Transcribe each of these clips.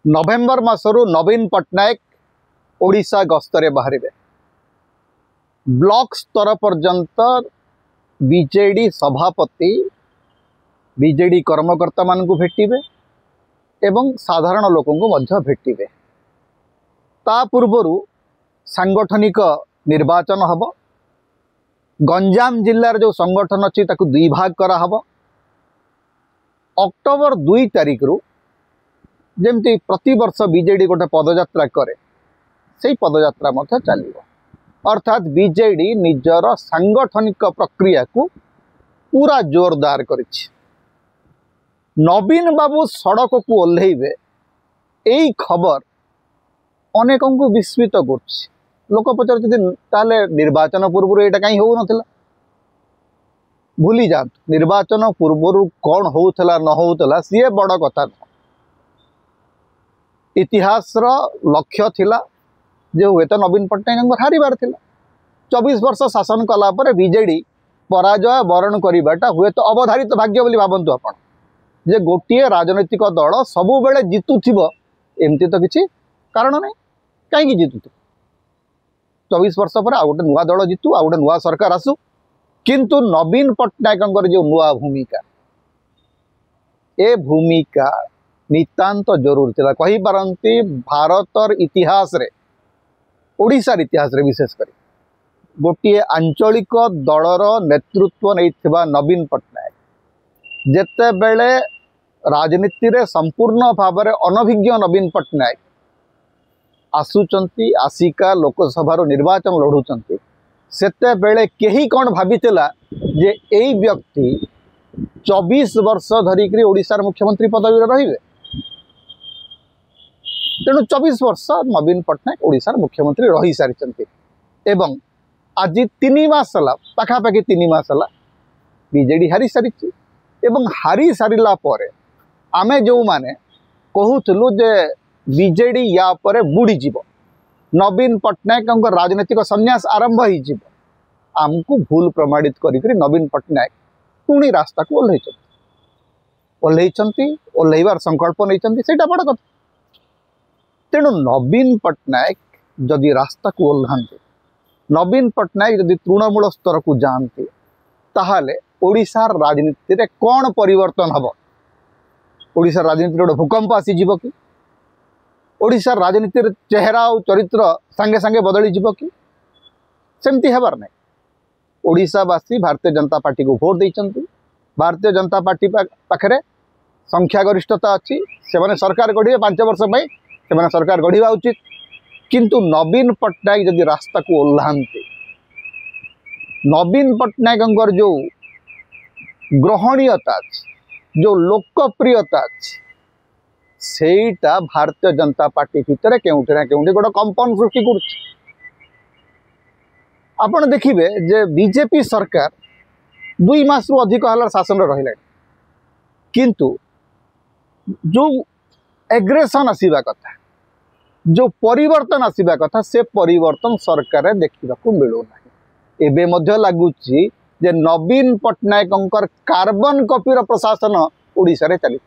नवेम्बर मासरू नवीन पट्टनायक ओडिशा गस्तरे बाहर ब्लॉक स्तर पर्यंत बीजेडी सभापति बीजेडी कर्मकर्ता मान भेटिबे एवं साधारण लोक भेटिबे। ता पूर्वरु सांगठनिक निर्वाचन हब। गंजाम जिल्लार जो संगठन अच्छी ताकू दुई भाग करा हब। अक्टोबर 2 तारिख रु जेमती प्रति वर्ष बीजेडी गोटे पदयात्रा करे से पदयात्रा मध्य चलिबो। अर्थात बीजेडी निजर सांगठनिक प्रक्रिया को पूरा जोरदार करिछि। नवीन बाबू सड़क को ओह्लैबे यही खबर अनेक को विस्मित कर लोक पचार निर्वाचन पूर्व यहाँ कहीं हो नाला भूली जातु। निर्वाचन पूर्व कौन होता न होता सी बड़ कथा न। इतिहास लक्ष्य थिला जे हुए तो नवीन पट्टनायक हारिबार थिला। 24 वर्ष शासन कला पर बीजेडी पराजय वरण करवाटा हुए तो अवधारित भाग्य बोली भावतु आपण जे गोटे राजनैतिक दल सबु बेले जितुथिबो एमती तो किसी कारण नहीं। कहीं जितु 24 वर्ष पर आ गोटे नुआ दल जितु आ गोटे नुआ सरकार आसु। किंतु नवीन पट्टनायक जो नुआ भूमिका ए भूमिका नितांत जरूर थिला। कहि पारंती भारतर इतिहास रे ओडिशार इतिहास रे विशेष करी गोटे आंचलिक दलर नेतृत्व नहीं नवीन पट्टनायक जेते बेले राजनीति रे संपूर्ण भाव में अनभिज्ञ नवीन पट्टनायक आसुचंती आसिका लोकसभा निर्वाचन लड़ुचंती सेते बेले केही कौन भावितिला जे एई व्यक्ति 24 वर्ष धरिक ओडिशार मुख्यमंत्री पदवी रहिबे। तेणु 24 वर्ष नवीन पट्टनायक ओडिशार मुख्यमंत्री रही सारी एवं आज 3 मास पाखापाखि 3 मास बीजेडी हारी सारी एवं हारी सारिला परे आमे जो माने कहूथलु जे बीजेडी या परे बुड़ी जीवो नवीन पट्टनायक राजनीतिक संन्यास आरंभ हो आमको भूल प्रमाणित करी नवीन पट्टनायक पुणी रास्ता को ओह्लैबार संकल्प नहीं बड़ कथा। तेणु नवीन पट्टनायक जदि रास्ता को ओह्लांते नवीन पट्टनायक जदि तृणमूल स्तर को जाते ताहले ओडिशार राजनीति रे कौन परिवर्तन हब। ओडिशार राजनीति गोटे भूकंप आसीजिव कि ओडिशार राजनीति चेहरा और चरित्र सांगे सांगे बदली जीव कि सेमती हेबार नहीं। ओडिशावासी भारतीय जनता पार्टी को भोट देइचंती। भारतीय जनता पार्टी पाखरे संख्यागरिष्ठता अच्छी से सरकार गढ़े 5 वर्ष से सरकार गढ़ा उचित। किंतु नवीन पट्टनायक जदि रास्ता को ओह्लांते नवीन पट्टनायक जो ग्रहणीयता जो लोकप्रियता सेटा भारतीय जनता पार्टी भितर केउठी ना केउठी गोटे कंपन सृष्टि करुछि। आपण देखिबे जे बीजेपी सरकार 2 मास रु अधिक हलार शासन रहिला किंतु जो एग्रेशन आसीबा कथा जो परिवर्तन आसीबा कथा से परिवर्तन सरकार देखा मिलू ना। एबे मध्य लागुची जे नवीन पट्टनायक कार्बन कॉपीर प्रशासन ओडिशा रे चली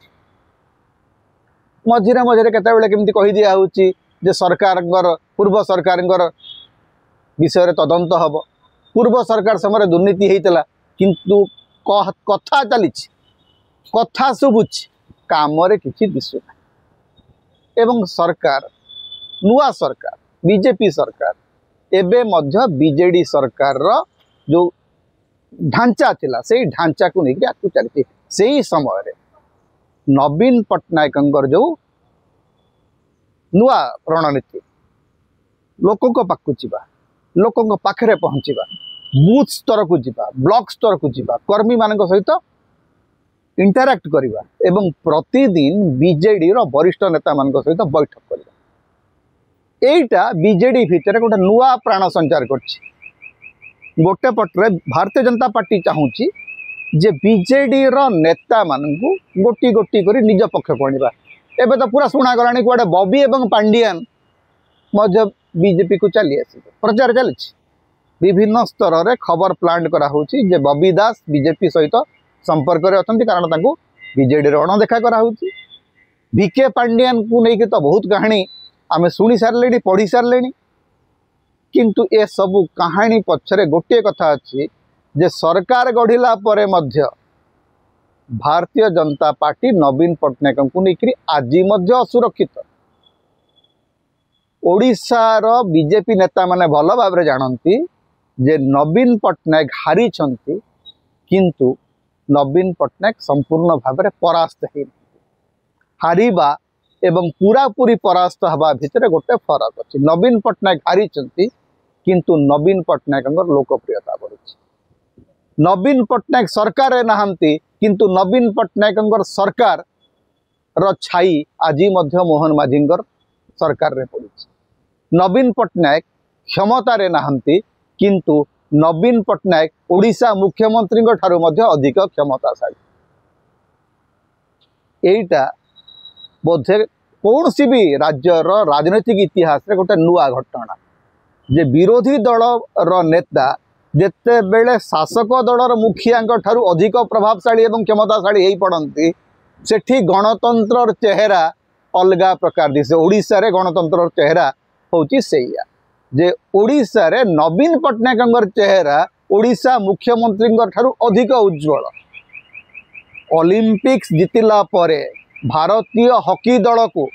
मझिरे मझिरे केतेबेले केमती कहि दिया होची जे सरकार पूर्व सरकार विषय तदंत हब। पूर्व सरकार समय दुर्नीति होता किंतु कथा चली कथा शुभुची काम किसी दिशु ना। एवं सरकार नुआ सरकार बीजेपी सरकार एबे मध्य बीजेडी सरकार जो ढांचा थिला से ढांचा को लेकिन आगू चलती से ही समय नवीन पट्टनायक जो नुआ रणनीति लोकों पाखु जीवा लोकों पाखरे पहुँचवा बूथ स्तर को जीवा ब्लॉक स्तर को जीवा कर्मी मान सहित इंटरैक्ट करवा एवं प्रतिदिन बीजेडी वरिष्ठ नेता मान सहित बैठक करवा एटा बीजेडी भितर गोटे नुआ प्राण संचार कर गोटे पटरे भारतीय जनता पार्टी चाहूँगी जे बीजेडी नेता मानू गोटी गोटी कर निज पक्ष को आने एवं तो पूरा शुणागला कूड़े बॉबी एवं पांडियान बीजेपी को चली आस प्रचार चली विभिन्न स्तर रे खबर प्लांट करा होची जे बॉबी दास बीजेपी सहित संपर्क रे अछंती कारण तांको बीजेडी रे अणदेखा करा होची बीके पांडियान को लेकिन तो बहुत कहानी आम शुणी सारे पढ़ी सारे किंतु ए सबू कहानी पछरे गोटे कथा अच्छी जे सरकार गढ़िला परे मध्य भारतीय जनता पार्टी नवीन पट्टनायक को लेकर आज असुरक्षित। ओडिशार बीजेपी नेता माने भल भाव जानती जे नवीन पट्टनायक हारी किंतु नवीन पट्टनायक संपूर्ण भाव में परास्त है हारिबा एवं पूरा पूरी परास्त हवा भितर गोटे फरक अच्छी। नवीन पट्टनायक हारी किंतु नवीन पट्टनायक लोकप्रियता बढ़ी। नवीन पट्टनायक सरकार नहांती किंतु नवीन पट्टनायक सरकार रो छाई आज मोहन माझींगर सरकार रे पड़ी। नवीन पट्टनायक क्षमता रे नहांती किंतु नवीन पट्टनायक ओडिशा मुख्यमंत्री ठारू मध्य अधिक क्षमताशाली। एटा बोधे कौन सी भी राज्यर राजनैतिक इतिहास रे गोटे नुआ घटना जे विरोधी दल रो नेता जेते बेले शासक दलर मुखिया ठारू अधिक प्रभावशाली एवं क्षमताशाली हो पड़ती सेठी गणतंत्र चेहरा अलगा प्रकार दिसे। ओडिशा रे गणतंत्र चेहरा होची सेया जे ओडिशा रे नवीन पट्टनायक चेहरा ओडिशा मुख्यमंत्री ठारू अधिक उज्ज्वल। ओलंपिक्स जितिला परे भारतीय हॉकी दल को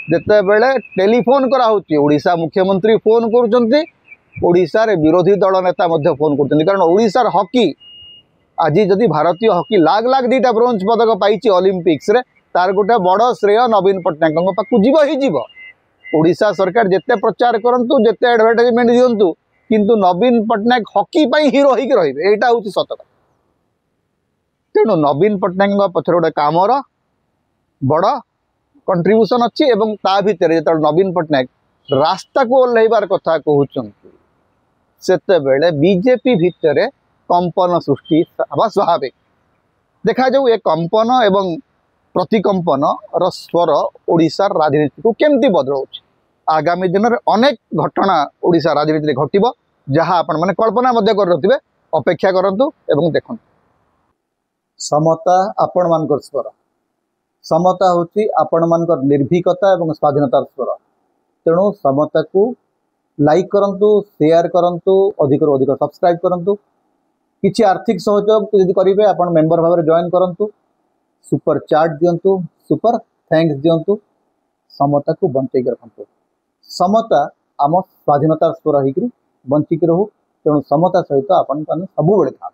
जेते बेले टेलीफोन करा होची ओडिशा मुख्यमंत्री फोन करुचंती ओडिशा रे विरोधी दल नेता मध्य फोन करते कारण ओडिशार हॉकी आज जदि भारतीय हॉकी लाख लाख दीटा ब्रोंज पदक पाई ओलंपिक्स रे तार गोटे बड़ श्रेय नवीन पट्टनायक पाखु जीव ही जीव। ओडिशा सरकार जेते प्रचार करंतु जेते एडवर्टाइजमेंट दियंतु किंतु नवीन पट्टनायक हॉकी पाई हीरो होइक रहिबे एटा होची सत कथा। तेणु नवीन पट्टनायक पछर गोटे कामर बड़ कंट्रीब्यूशन अच्छी एवं ता भितर जो नवीन पट्टनायक रास्ता को ओह्लैबार कथा कहते सेते बेले बीजेपी भितर कंपन सृष्टि हवा स्वाभाविक। देखा जाऊ ए कंपन एवं प्रतिकंपन र स्वर ओडिशार राजनीति को केमती बदलाऊ। आगामी दिन में अनेक घटना ओडिशा राजनीति घटिबो जहाँ आपण माने कल्पना मध्य कर रथिबे। अपेक्षा करंतु एवं देखंतु। समता आपण मानकर स्वर। समता होची आपण मानकर निर्भीकता एवं स्वाधीनतार स्वर। तेणु समता को लाइक करंतु शेयर करंतु अधिक अधिक सब्सक्राइब करंतु। किछि आर्थिक सहयोग यदि करिवे आपण मेंबर भाव जॉइन करंतु सुपर चार्ट दियंतु सुपर थैंक्स दियंतु। समता को बंचै के रखंतु। समता आम स्वाधीनतार स्वर होइकरी बंचिक रहू। तेणु समता सहित आपण सब बेले था।